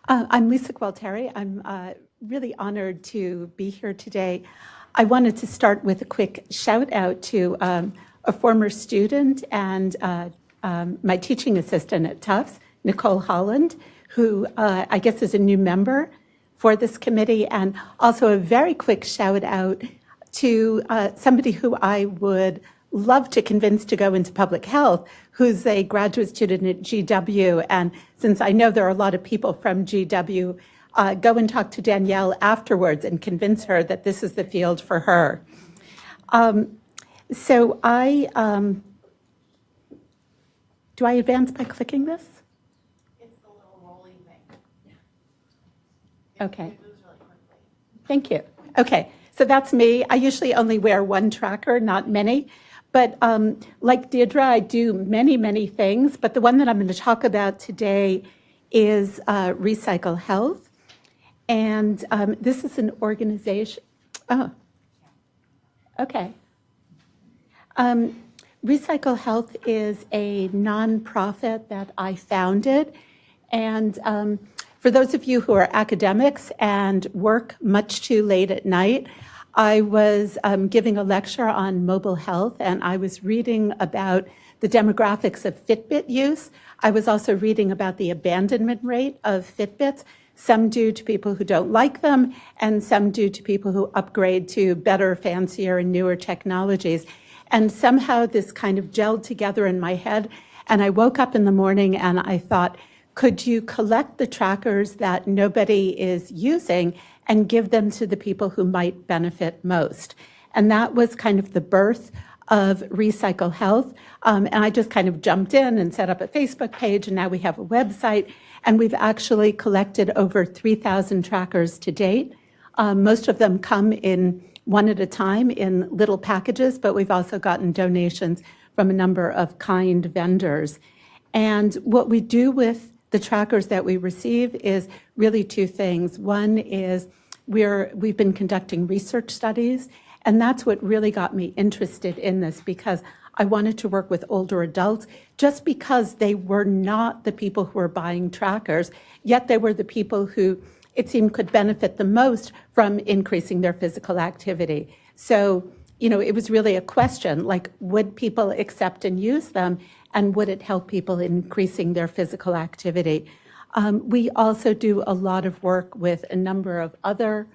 I'm Lisa Gualtieri. I'm really honored to be here today. I wanted to start with a quick shout out to a former student and my teaching assistant at Tufts, Nicole Holland, who I guess is a new member for this committee, and also a very quick shout out to somebody who I would love to convince to go into public health, who's a graduate student at GW. And since I know there are a lot of people from GW, go and talk to Danielle afterwards and convince her that this is the field for her. So do I advance by clicking this? It's the little rolling thing. Okay. It moves really quickly. Thank you. Okay, so that's me. I usually only wear one tracker, not many. But like Deirdre, I do many, many things. But the one that I'm going to talk about today is Recycle Health. And this is an organization. Oh, okay. Recycle Health is a nonprofit that I founded. And for those of you who are academics and work much too late at night, I was giving a lecture on mobile health, and I was reading about the demographics of Fitbit use. I was also reading about the abandonment rate of Fitbits, some due to people who don't like them, and some due to people who upgrade to better, fancier, and newer technologies. And somehow this kind of gelled together in my head, and I woke up in the morning and I thought, could you collect the trackers that nobody is using and give them to the people who might benefit most? And that was kind of the birth of Recycle Health. And I just kind of jumped in and set up a Facebook page, and now we have a website, and we've actually collected over 3,000 trackers to date. Most of them come in one at a time in little packages, but we've also gotten donations from a number of kind vendors. And what we do with the trackers that we receive is really two things. One is we've been conducting research studies, and that's what really got me interested in this, because I wanted to work with older adults just because they were not the people who were buying trackers, yet they were the people who it seemed could benefit the most from increasing their physical activity. So, it was really a question, like, would people accept and use them? And would it help people in increasing their physical activity? We also do a lot of work with a number of other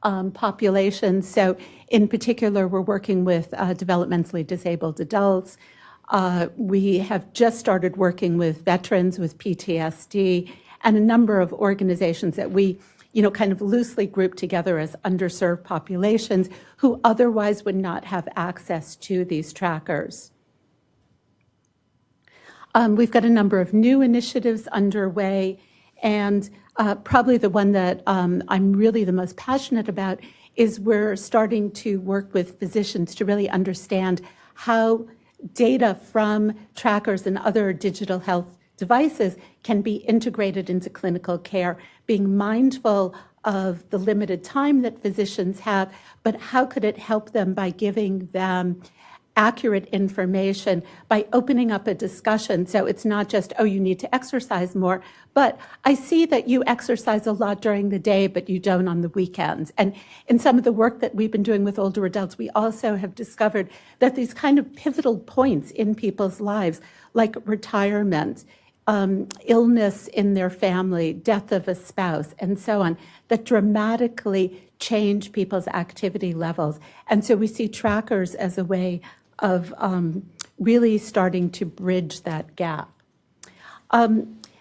populations. So in particular, we're working with developmentally disabled adults. We have just started working with veterans with PTSD and a number of organizations that we kind of loosely group together as underserved populations who otherwise would not have access to these trackers. We've got a number of new initiatives underway, and probably the one that I'm really the most passionate about is we're starting to work with physicians to really understand how data from trackers and other digital health devices can be integrated into clinical care, being mindful of the limited time that physicians have, but how could it help them by giving them accurate information, by opening up a discussion. So it's not just, oh, you need to exercise more, but I see that you exercise a lot during the day, but you don't on the weekends. And in some of the work that we've been doing with older adults, we also have discovered that these kind of pivotal points in people's lives, like retirement, illness in their family, death of a spouse, and so on, that dramatically change people's activity levels. And so we see trackers as a way of really starting to bridge that gap.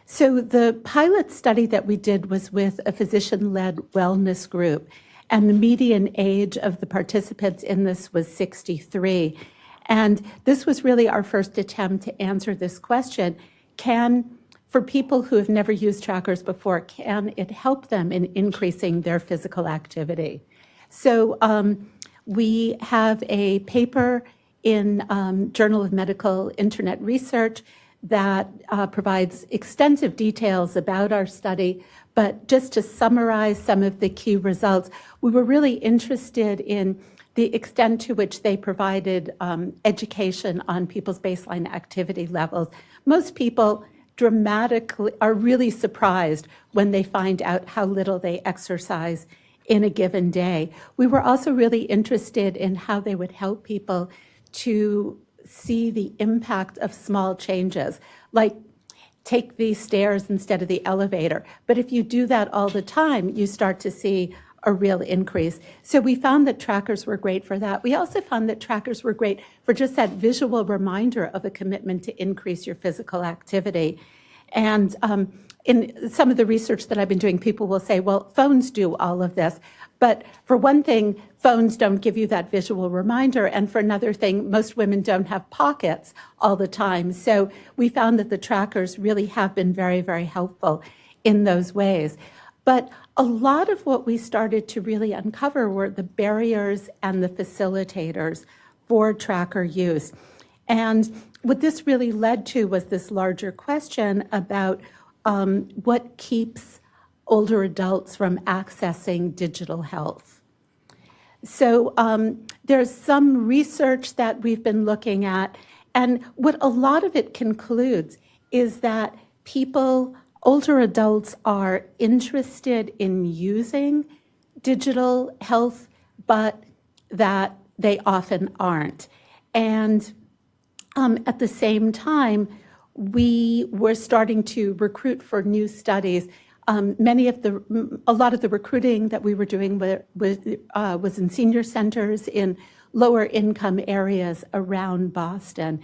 So the pilot study that we did was with a physician-led wellness group, and the median age of the participants in this was 63. And this was really our first attempt to answer this question: for people who have never used trackers before, can it help them in increasing their physical activity? So we have a paper in Journal of Medical Internet Research that provides extensive details about our study. But just to summarize some of the key results, we were really interested in the extent to which they provided education on people's baseline activity levels. Most people are really surprised when they find out how little they exercise in a given day. We were also really interested in how they would help people to see the impact of small changes, like take the stairs instead of the elevator. But if you do that all the time, you start to see a real increase. So we found that trackers were great for that. We also found that trackers were great for just that visual reminder of a commitment to increase your physical activity. And in some of the research that I've been doing, people will say, well, phones do all of this. But for one thing, phones don't give you that visual reminder. And for another thing, most women don't have pockets all the time. So we found that the trackers really have been very, very helpful in those ways. But a lot of what we started to really uncover were the barriers and the facilitators for tracker use. And what this really led to was this larger question about what keeps older adults from accessing digital health. So there's some research that we've been looking at, and what a lot of it concludes is that older adults are interested in using digital health, but that they often aren't. And at the same time, we were starting to recruit for new studies. A lot of the recruiting that we were doing was in senior centers in lower income areas around Boston.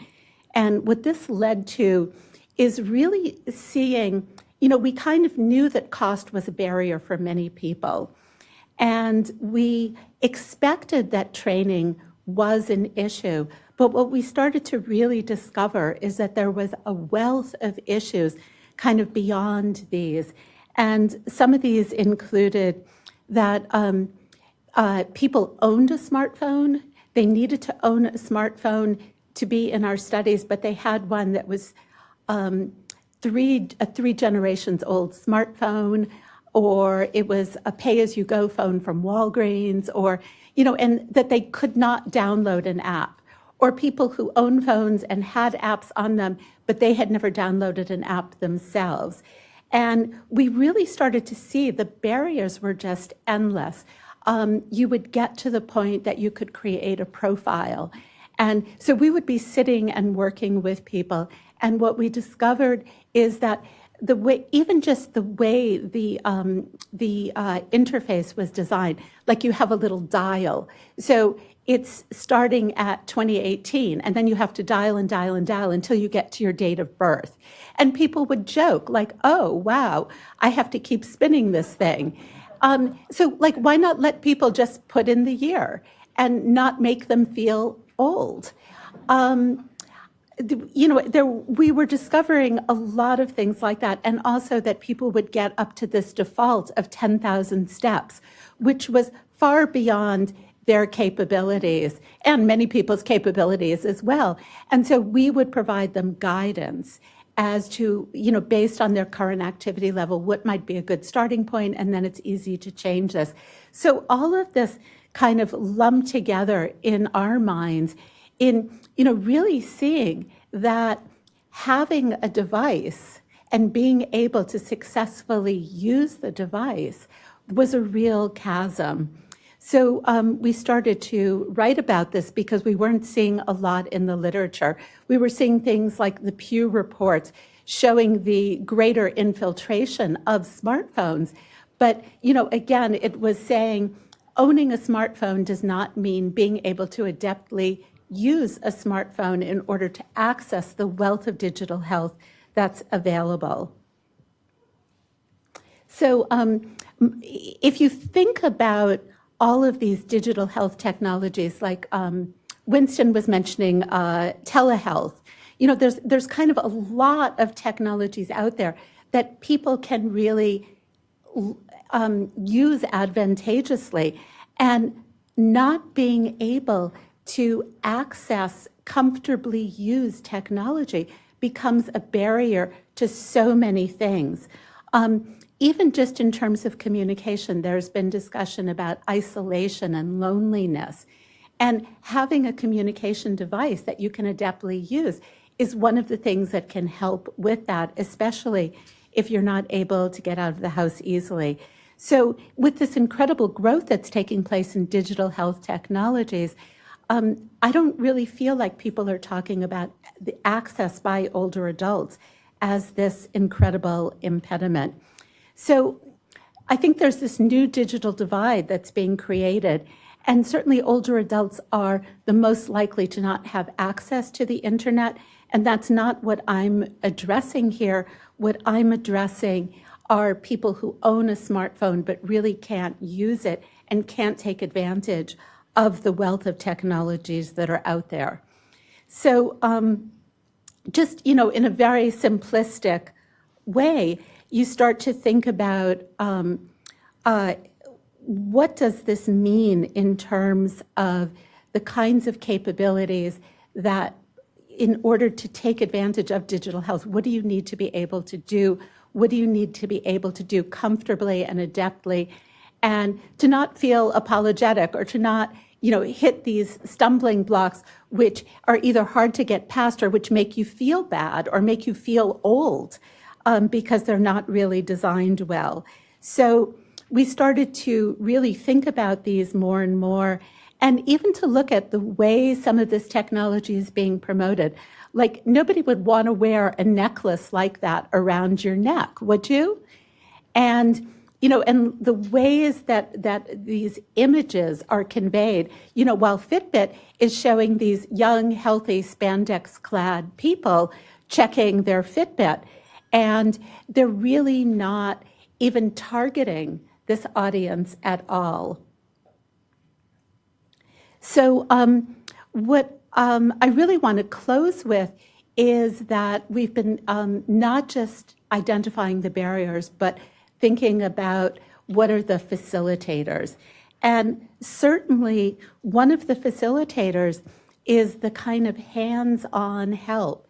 And what this led to is really seeing, we kind of knew that cost was a barrier for many people. And we expected that training was an issue. But what we started to really discover is that there was a wealth of issues kind of beyond these. And some of these included that people owned a smartphone. They needed to own a smartphone to be in our studies, but they had one that was a three generations old smartphone, or it was a pay-as-you-go phone from Walgreens, or, and that they could not download an app. Or people who own phones and had apps on them, but they had never downloaded an app themselves. And we really started to see the barriers were just endless. You would get to the point that you could create a profile. And so we would be sitting and working with people. And what we discovered is that even just the way the interface was designed, like you have a little dial. So it's starting at 2018, and then you have to dial and dial and dial until you get to your date of birth. And people would joke like, oh, wow, I have to keep spinning this thing. So why not let people just put in the year and not make them feel old? We were discovering a lot of things like that, and also that people would get up to this default of 10,000 steps, which was far beyond their capabilities and many people's capabilities as well. And so we would provide them guidance as to, based on their current activity level, what might be a good starting point, and then it's easy to change this. So all of this kind of lumped together in our minds in, really seeing that having a device and being able to successfully use the device was a real chasm. So we started to write about this because we weren't seeing a lot in the literature. We were seeing things like the Pew reports showing the greater infiltration of smartphones. But, again, it was saying owning a smartphone does not mean being able to adeptly use a smartphone in order to access the wealth of digital health that's available. So if you think about all of these digital health technologies, like Winston was mentioning telehealth, there's kind of a lot of technologies out there that people can really use advantageously, and not being able to access comfortably used technology becomes a barrier to so many things. Even just in terms of communication, there's been discussion about isolation and loneliness. And having a communication device that you can adeptly use is one of the things that can help with that, especially if you're not able to get out of the house easily. So with this incredible growth that's taking place in digital health technologies, I don't really feel like people are talking about the access by older adults as this incredible impediment. So I think there's this new digital divide that's being created, and certainly older adults are the most likely to not have access to the internet, and that's not what I'm addressing here. What I'm addressing are people who own a smartphone but really can't use it and can't take advantage of the wealth of technologies that are out there. So just, in a very simplistic way, you start to think about what does this mean in terms of the kinds of capabilities that in order to take advantage of digital health, what do you need to be able to do? What do you need to be able to do comfortably and adeptly, and to not feel apologetic or to not, hit these stumbling blocks which are either hard to get past or which make you feel bad or make you feel old because they're not really designed well. So we started to really think about these more and more, and even to look at the way some of this technology is being promoted. Like, nobody would want to wear a necklace like that around your neck, would you? And and the ways that these images are conveyed, while Fitbit is showing these young, healthy, spandex-clad people checking their Fitbit, and they're really not even targeting this audience at all. So what I really want to close with is that we've been not just identifying the barriers, but thinking about what are the facilitators. And certainly one of the facilitators is the kind of hands-on help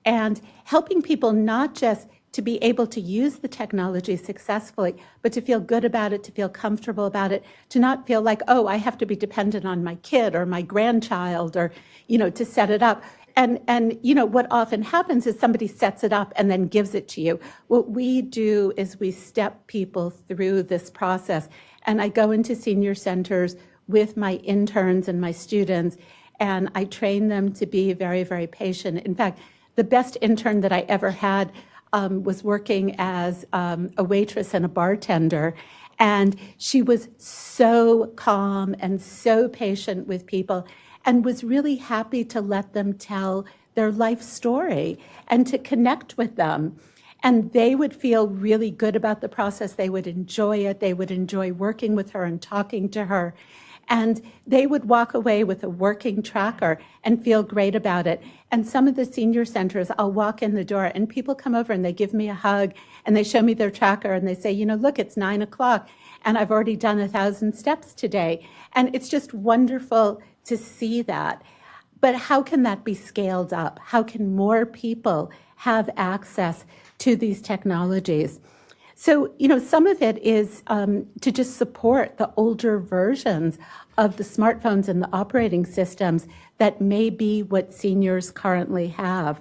and helping people not just to be able to use the technology successfully, but to feel good about it, to feel comfortable about it, to not feel like, oh, I have to be dependent on my kid or my grandchild or, to set it up. And what often happens is somebody sets it up and then gives it to you. What we do is we step people through this process. And I go into senior centers with my interns and my students, and I train them to be very, very patient. In fact, the best intern that I ever had was working as a waitress and a bartender, and she was so calm and so patient with people and was really happy to let them tell their life story and to connect with them. And they would feel really good about the process. They would enjoy it. They would enjoy working with her and talking to her. And they would walk away with a working tracker and feel great about it. And some of the senior centers, I'll walk in the door and people come over and they give me a hug and they show me their tracker and they say, look, it's 9 o'clock and I've already done 1,000 steps today. And it's just wonderful to see that. But how can that be scaled up? How can more people have access to these technologies? So, some of it is to just support the older versions of the smartphones and the operating systems that may be what seniors currently have.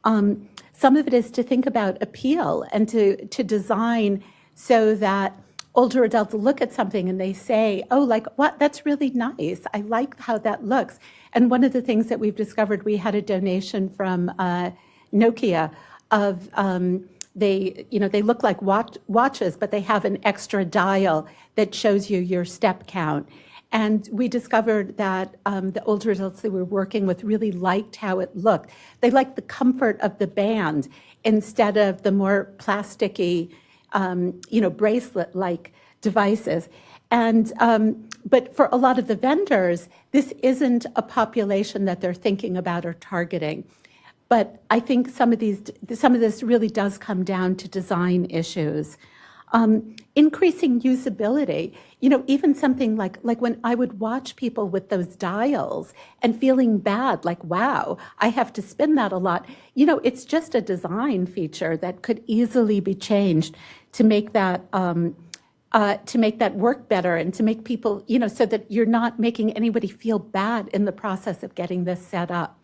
Some of it is to think about appeal and to design so that older adults look at something and they say, oh, like, what? That's really nice. I like how that looks. And one of the things that we've discovered, we had a donation from Nokia of they look like watches, but they have an extra dial that shows you your step count. And we discovered that the older adults that we were working with really liked how it looked. They liked the comfort of the band instead of the more plasticky, bracelet-like devices. And but for a lot of the vendors, this isn't a population that they're thinking about or targeting. But I think some of this really does come down to design issues. Increasing usability, even something like when I would watch people with those dials and feeling bad, like, wow, I have to spin that a lot. It's just a design feature that could easily be changed to make that work better and to make people, so that you're not making anybody feel bad in the process of getting this set up.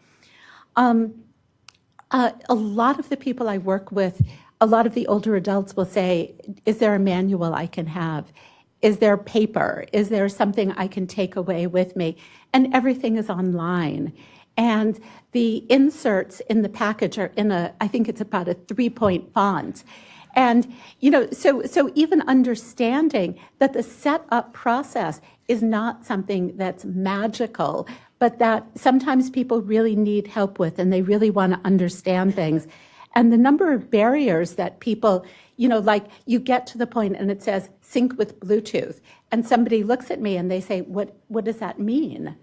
A lot of the people I work with, a lot of the older adults will say, is there a manual I can have? Is there paper? Is there something I can take away with me? And everything is online. And the inserts in the package are in I think it's about a 3-point font. And, so even understanding that the setup process is not something that's magical, but that sometimes people really need help with, and they really want to understand things. And the number of barriers that people, like you get to the point and it says sync with Bluetooth, and somebody looks at me and they say, what does that mean?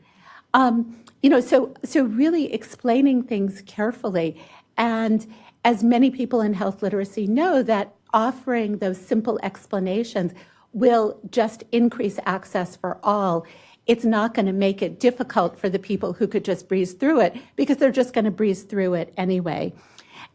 So really explaining things carefully. And as many people in health literacy know, that offering those simple explanations will just increase access for all. It's not going to make it difficult for the people who could just breeze through it, because they're just going to breeze through it anyway.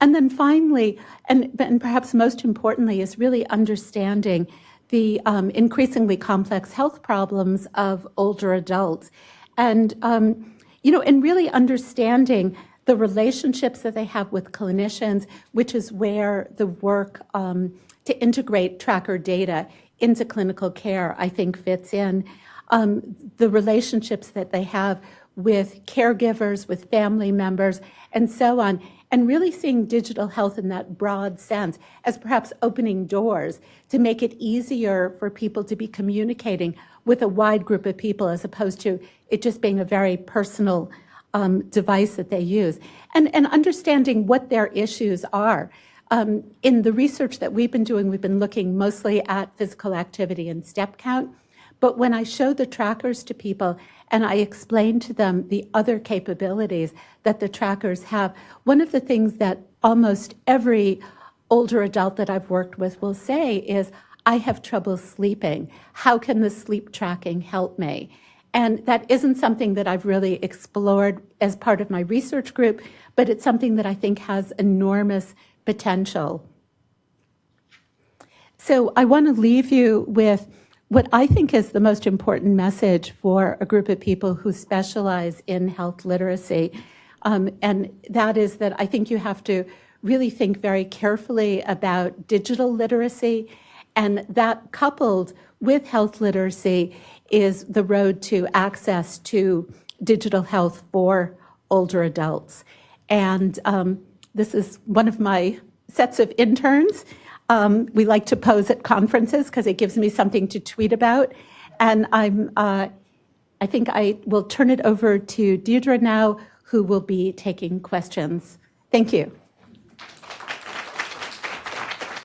And then finally, and perhaps most importantly, is really understanding the increasingly complex health problems of older adults. And, and really understanding the relationships that they have with clinicians, which is where the work to integrate tracker data into clinical care, I think, fits in. The relationships that they have with caregivers, with family members, and so on, and really seeing digital health in that broad sense as perhaps opening doors to make it easier for people to be communicating with a wide group of people, as opposed to it just being a very personal device that they use, and understanding what their issues are. In the research that we've been doing, we've been looking mostly at physical activity and step count. But when I show the trackers to people and I explain to them the other capabilities that the trackers have, one of the things that almost every older adult that I've worked with will say is, I have trouble sleeping. How can the sleep tracking help me? And that isn't something that I've really explored as part of my research group, but it's something that I think has enormous potential. So I want to leave you with what I think is the most important message for a group of people who specialize in health literacy. And that is that I think you have to really think very carefully about digital literacy, and that coupled with health literacy is the road to access to digital health for older adults. And this is one of my sets of interns. We like to pose at conferences because it gives me something to tweet about. And I think I will turn it over to Deirdre now, who will be taking questions. Thank you.